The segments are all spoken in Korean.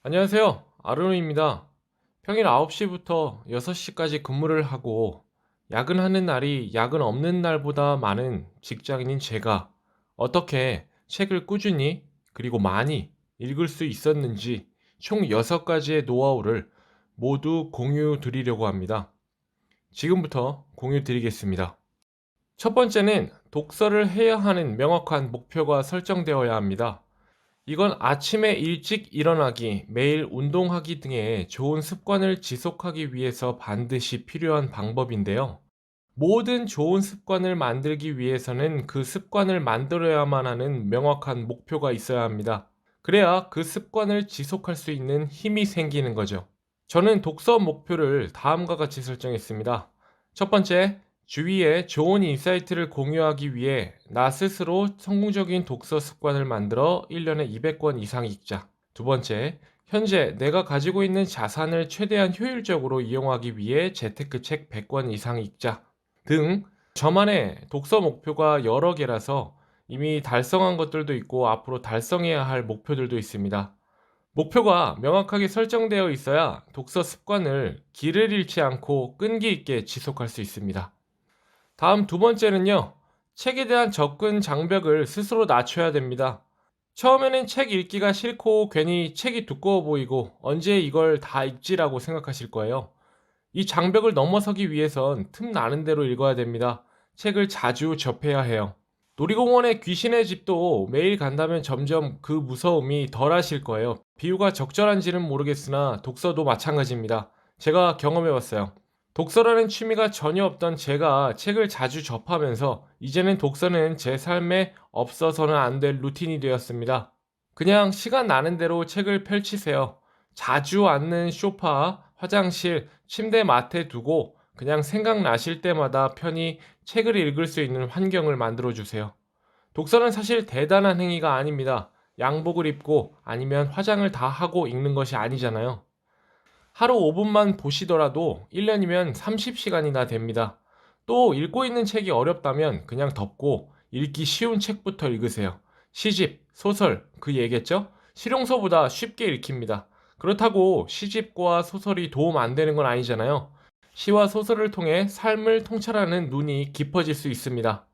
안녕하세요. 아르노입니다. 평일 9시부터 6시까지 근무를 하고 야근하는 날이 야근 없는 날보다 많은 직장인인 제가 어떻게 책을 꾸준히 그리고 많이 읽을 수 있었는지 총 6가지의 노하우를 모두 공유 드리려고 합니다. 지금부터 공유 드리겠습니다. 첫 번째는 독서를 해야 하는 명확한 목표가 설정되어야 합니다. 이건 아침에 일찍 일어나기, 매일 운동하기 등의 좋은 습관을 지속하기 위해서 반드시 필요한 방법인데요. 모든 좋은 습관을 만들기 위해서는 그 습관을 만들어야만 하는 명확한 목표가 있어야 합니다. 그래야 그 습관을 지속할 수 있는 힘이 생기는 거죠. 저는 독서 목표를 다음과 같이 설정했습니다. 첫 번째, 주위에 좋은 인사이트를 공유하기 위해 나 스스로 성공적인 독서 습관을 만들어 1년에 200권 이상 읽자. 두 번째, 현재 내가 가지고 있는 자산을 최대한 효율적으로 이용하기 위해 재테크책 100권 이상 읽자. 등 저만의 독서 목표가 여러 개라서 이미 달성한 것들도 있고 앞으로 달성해야 할 목표들도 있습니다. 목표가 명확하게 설정되어 있어야 독서 습관을 길을 잃지 않고 끈기 있게 지속할 수 있습니다. 다음 두 번째는요, 책에 대한 접근 장벽을 스스로 낮춰야 됩니다. 처음에는 책 읽기가 싫고 괜히 책이 두꺼워 보이고 언제 이걸 다 읽지라고 생각하실 거예요. 이 장벽을 넘어서기 위해선 틈 나는 대로 읽어야 됩니다. 책을 자주 접해야 해요. 놀이공원의 귀신의 집도 매일 간다면 점점 그 무서움이 덜 하실 거예요. 비유가 적절한지는 모르겠으나 독서도 마찬가지입니다. 제가 경험해봤어요. 독서라는 취미가 전혀 없던 제가 책을 자주 접하면서 이제는 독서는 제 삶에 없어서는 안 될 루틴이 되었습니다. 그냥 시간 나는 대로 책을 펼치세요. 자주 앉는 소파, 화장실, 침대 맡에 두고 그냥 생각나실 때마다 편히 책을 읽을 수 있는 환경을 만들어 주세요. 독서는 사실 대단한 행위가 아닙니다. 양복을 입고 아니면 화장을 다 하고 읽는 것이 아니잖아요. 하루 5분만 보시더라도 1년이면 30시간이나 됩니다. 또 읽고 있는 책이 어렵다면 그냥 덮고 읽기 쉬운 책부터 읽으세요. 시집, 소설, 그 얘기했죠? 실용서보다 쉽게 읽힙니다. 그렇다고 시집과 소설이 도움 안 되는 건 아니잖아요. 시와 소설을 통해 삶을 통찰하는 눈이 깊어질 수 있습니다.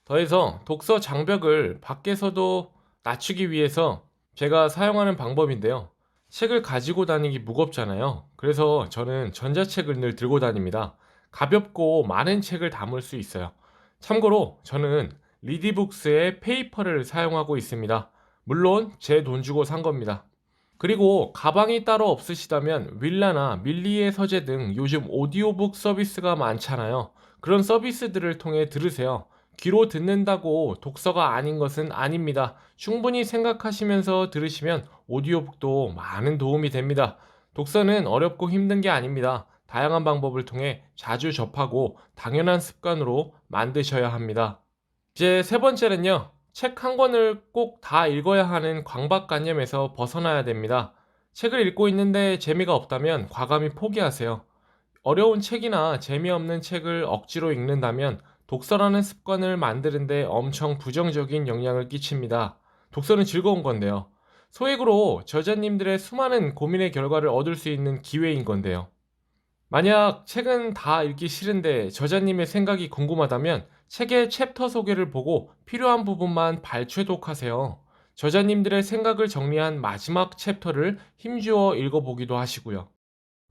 더해서 독서 장벽을 밖에서도 낮추기 위해서 제가 사용하는 방법인데요. 책을 가지고 다니기 무겁잖아요. 그래서 저는 전자책을 늘 들고 다닙니다. 가볍고 많은 책을 담을 수 있어요. 참고로 저는 리디북스의 페이퍼를 사용하고 있습니다. 물론 제 돈 주고 산 겁니다. 그리고 가방이 따로 없으시다면 윌라나 밀리의 서재 등 요즘 오디오북 서비스가 많잖아요. 그런 서비스들을 통해 들으세요. 귀로 듣는다고 독서가 아닌 것은 아닙니다. 충분히 생각하시면서 들으시면 오디오북도 많은 도움이 됩니다. 독서는 어렵고 힘든 게 아닙니다. 다양한 방법을 통해 자주 접하고 당연한 습관으로 만드셔야 합니다. 이제 세 번째는요. 책 한 권을 꼭 다 읽어야 하는 강박관념에서 벗어나야 됩니다. 책을 읽고 있는데 재미가 없다면 과감히 포기하세요. 어려운 책이나 재미없는 책을 억지로 읽는다면 독서라는 습관을 만드는데 엄청 부정적인 영향을 끼칩니다. 독서는 즐거운 건데요. 소액으로 저자님들의 수많은 고민의 결과를 얻을 수 있는 기회인 건데요. 만약 책은 다 읽기 싫은데 저자님의 생각이 궁금하다면 책의 챕터 소개를 보고 필요한 부분만 발췌독하세요. 저자님들의 생각을 정리한 마지막 챕터를 힘주어 읽어보기도 하시고요.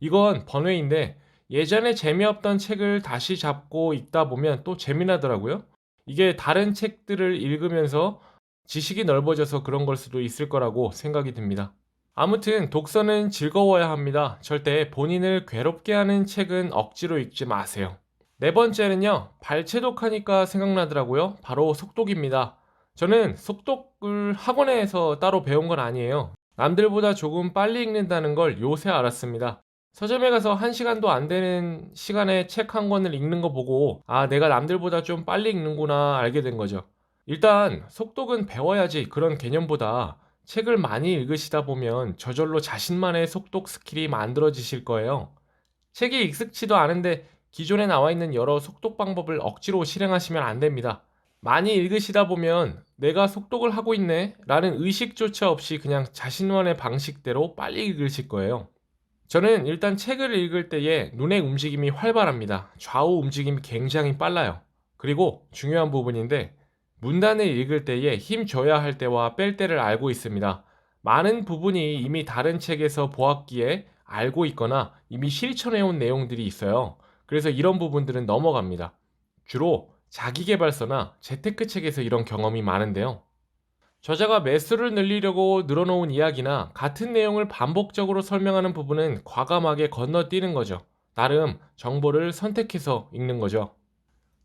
이건 번외인데 예전에 재미없던 책을 다시 잡고 읽다 보면 또 재미나더라고요. 이게 다른 책들을 읽으면서 지식이 넓어져서 그런 걸 수도 있을 거라고 생각이 듭니다. 아무튼 독서는 즐거워야 합니다. 절대 본인을 괴롭게 하는 책은 억지로 읽지 마세요. 네 번째는요, 발췌독하니까 생각나더라고요. 바로 속독입니다. 저는 속독을 학원에서 따로 배운 건 아니에요. 남들보다 조금 빨리 읽는다는 걸 요새 알았습니다. 서점에 가서 1시간도 안 되는 시간에 책 한 권을 읽는 거 보고, 아, 내가 남들보다 좀 빨리 읽는구나 알게 된 거죠. 일단, 속독은 배워야지 그런 개념보다 책을 많이 읽으시다 보면 저절로 자신만의 속독 스킬이 만들어지실 거예요. 책이 익숙치도 않은데 기존에 나와 있는 여러 속독 방법을 억지로 실행하시면 안 됩니다. 많이 읽으시다 보면 '내가 속독을 하고 있네.' 라는 의식조차 없이 그냥 자신만의 방식대로 빨리 읽으실 거예요. 저는 일단 책을 읽을 때에 눈의 움직임이 활발합니다. 좌우 움직임이 굉장히 빨라요. 그리고 중요한 부분인데, 문단을 읽을 때에 힘 줘야 할 때와 뺄 때를 알고 있습니다. 많은 부분이 이미 다른 책에서 보았기에 알고 있거나 이미 실천해온 내용들이 있어요. 그래서 이런 부분들은 넘어갑니다. 주로 자기계발서나 재테크 책에서 이런 경험이 많은데요. 저자가 매수를 늘리려고 늘어놓은 이야기나 같은 내용을 반복적으로 설명하는 부분은 과감하게 건너뛰는 거죠. 나름 정보를 선택해서 읽는 거죠.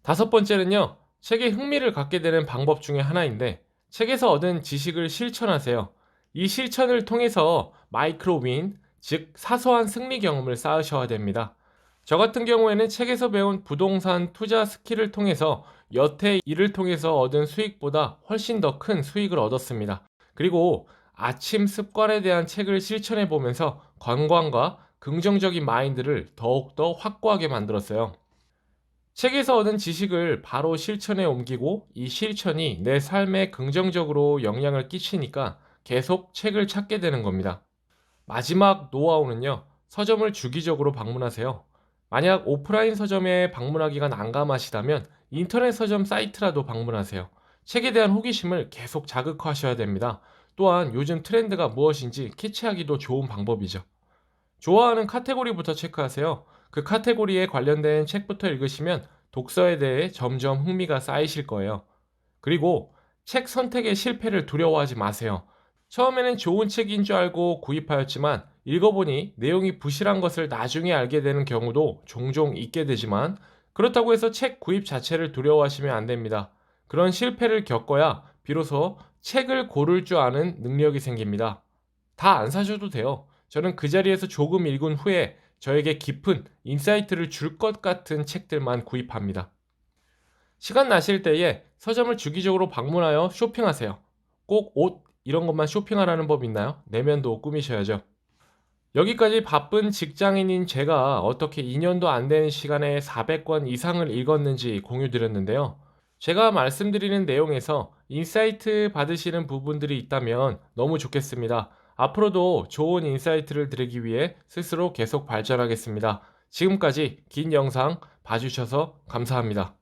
다섯 번째는요, 책에 흥미를 갖게 되는 방법 중에 하나인데, 책에서 얻은 지식을 실천하세요. 이 실천을 통해서 마이크로 윈, 즉 사소한 승리 경험을 쌓으셔야 됩니다. 저 같은 경우에는 책에서 배운 부동산 투자 스킬을 통해서 여태 일을 통해서 얻은 수익보다 훨씬 더 큰 수익을 얻었습니다. 그리고 아침 습관에 대한 책을 실천해 보면서 건강과 긍정적인 마인드를 더욱더 확고하게 만들었어요. 책에서 얻은 지식을 바로 실천에 옮기고 이 실천이 내 삶에 긍정적으로 영향을 끼치니까 계속 책을 찾게 되는 겁니다. 마지막 노하우는요, 서점을 주기적으로 방문하세요. 만약 오프라인 서점에 방문하기가 난감하시다면 인터넷 서점 사이트라도 방문하세요. 책에 대한 호기심을 계속 자극하셔야 됩니다. 또한 요즘 트렌드가 무엇인지 캐치하기도 좋은 방법이죠. 좋아하는 카테고리부터 체크하세요. 그 카테고리에 관련된 책부터 읽으시면 독서에 대해 점점 흥미가 쌓이실 거예요. 그리고 책 선택의 실패를 두려워하지 마세요. 처음에는 좋은 책인 줄 알고 구입하였지만 읽어보니 내용이 부실한 것을 나중에 알게 되는 경우도 종종 있게 되지만, 그렇다고 해서 책 구입 자체를 두려워하시면 안 됩니다. 그런 실패를 겪어야 비로소 책을 고를 줄 아는 능력이 생깁니다. 다 안 사셔도 돼요. 저는 그 자리에서 조금 읽은 후에 저에게 깊은 인사이트를 줄 것 같은 책들만 구입합니다. 시간 나실 때에 서점을 주기적으로 방문하여 쇼핑하세요. 꼭 옷 이런 것만 쇼핑하라는 법 있나요? 내면도 꾸미셔야죠. 여기까지 바쁜 직장인인 제가 어떻게 2년도 안 되는 시간에 400권 이상을 읽었는지 공유드렸는데요. 제가 말씀드리는 내용에서 인사이트 받으시는 부분들이 있다면 너무 좋겠습니다. 앞으로도 좋은 인사이트를 드리기 위해 스스로 계속 발전하겠습니다. 지금까지 긴 영상 봐주셔서 감사합니다.